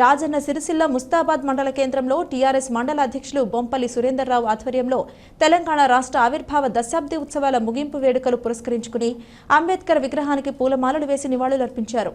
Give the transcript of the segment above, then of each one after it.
రాజన్న సిరిసిల్ల ముస్తాబాద్ మండల కేంద్రంలో టీఆర్ఎస్ మండల అధ్యక్షులు బొంపల్లి సురేందర్రావు ఆధ్వర్యంలో తెలంగాణ రాష్ట్ర ఆవిర్భావ దశాబ్ది ఉత్సవాల ముగింపు వేడుకలు పురస్కరించుకుని అంబేద్కర్ విగ్రహానికి పూలమాలలు వేసి నివాళులర్పించారు.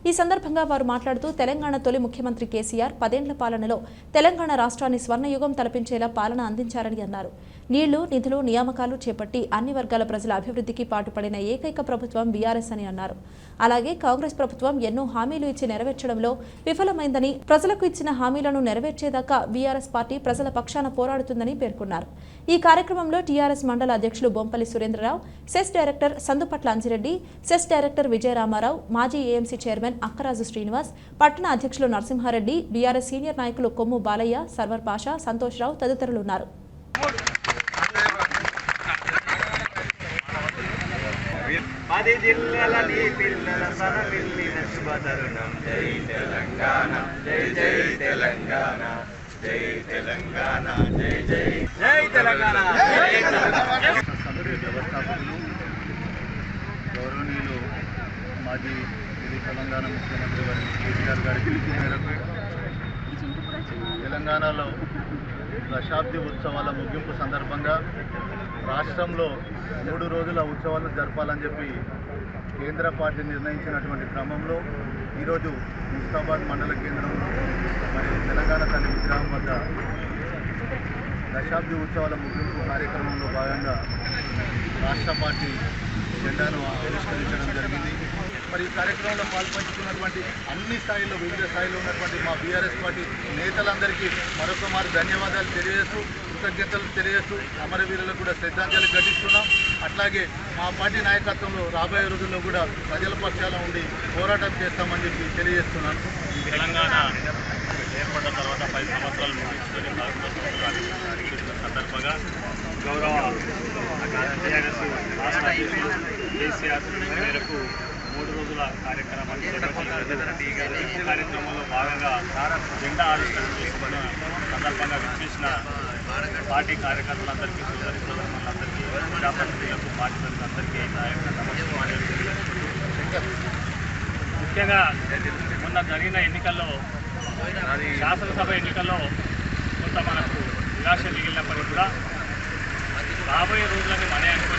ఈ సందర్భంగా వారు మాట్లాడుతూ తెలంగాణ తొలి ముఖ్యమంత్రి కేసీఆర్ 10 ఏళ్ల పాలనలో తెలంగాణ రాష్ట్రాన్ని స్వర్ణయుగం తలపించేలా పాలన అందించారని అన్నారు. నీళ్లు, నిధులు, నియామకాలు చేపట్టి అన్ని వర్గాల ప్రజల అభివృద్ధికి పాటుపడిన ఏకైక ప్రభుత్వం బీఆర్ఎస్ అని అన్నారు. అలాగే కాంగ్రెస్ ప్రభుత్వం ఎన్నో హామీలు ఇచ్చి నెరవేర్చడంలో విఫలమైందని, ప్రజలకు ఇచ్చిన హామీలను నెరవేర్చేదాకా బీఆర్ఎస్ పార్టీ ప్రజల పక్షాన పోరాడుతుందని పేర్కొన్నారు. ఈ కార్యక్రమంలో టీఆర్ఎస్ మండల అధ్యక్షులు Bompalli Surendrarao, CESS director Sandupatla Anjireddy, CESS director Vijayaramarao, మాజీ ఏఎంసీ చైర్మన్ అక్కరాజు శ్రీనివాస్, పట్టణ అధ్యక్షులు నరసింహారెడ్డి, బీఆర్ఎస్ సీనియర్ నాయకులు కొమ్ము బాలయ్య, సర్వర్ పాషా, సంతోష్ రావు తదితరులు ఉన్నారు. గౌరవనీయులు మాజీ తెలంగాణ ముఖ్యమంత్రి గారి కేసీఆర్ గారి పిలుపు మేరకు తెలంగాణలో దశాబ్ది ఉత్సవాల ముగింపు సందర్భంగా రాష్ట్రంలో 3 రోజుల ఉత్సవాలు జరపాలని చెప్పి కేంద్ర పార్టీ నిర్ణయించినటువంటి క్రమంలో ఈరోజు ముస్తాబాద్ మండల కేంద్రంలో మరి తెలంగాణ తల్లి విగ్రహం వద్ద దశాబ్ది ఉత్సవాల ముగింపు కార్యక్రమంలో భాగంగా రాష్ట్ర పార్టీ జెండాను ఆవిష్కరించడం జరిగింది. మరి ఈ కార్యక్రమంలో పాల్పంచుకున్నటువంటి అన్ని స్థాయిల్లో, వివిధ స్థాయిలో ఉన్నటువంటి మా బీఆర్ఎస్ పార్టీ నేతలందరికీ మరొకమారు ధన్యవాదాలు తెలియజేస్తూ, కృతజ్ఞతలు తెలియజేస్తూ అమరవీరులకు కూడా శ్రద్ధాంజలి ఘటిస్తున్నాం. అట్లాగే మా పార్టీ నాయకత్వంలో రాబోయే రోజుల్లో కూడా ప్రజల పక్షాన ఉండి పోరాటం చేస్తామని చెప్పి తెలియజేస్తున్నాను. తెలంగాణ ఏర్పడిన తర్వాత 10 సంవత్సరాలు ముగించుకొని 11వ సంవత్సరాలు సందర్భంగా గౌరవ టీఆర్ఎస్ రాష్ట్ర అధ్యక్షులు కేసీఆర్ మేరకు 3 రోజుల కార్యక్రమాన్ని చేపట్టిన కార్యక్రమంలో భాగంగా జెండా ఆవిష్కరణ చేసుకున్న సందర్భంగా విచ్చేసిన పార్టీ కార్యకర్తలందరికీ, సోదరి సోదరులందరికీ, ప్రజాప్రతినిధులకు, పార్టీ ప్రజలందరికీ ముఖ్యంగా మొన్న జరిగిన ఎన్నికల్లో, శాసనసభ ఎన్నికల్లో కొంత మనకు నిరాశ మిగిలినప్పటికీ కూడా రాబోయే రోజులని మనే అనుకుని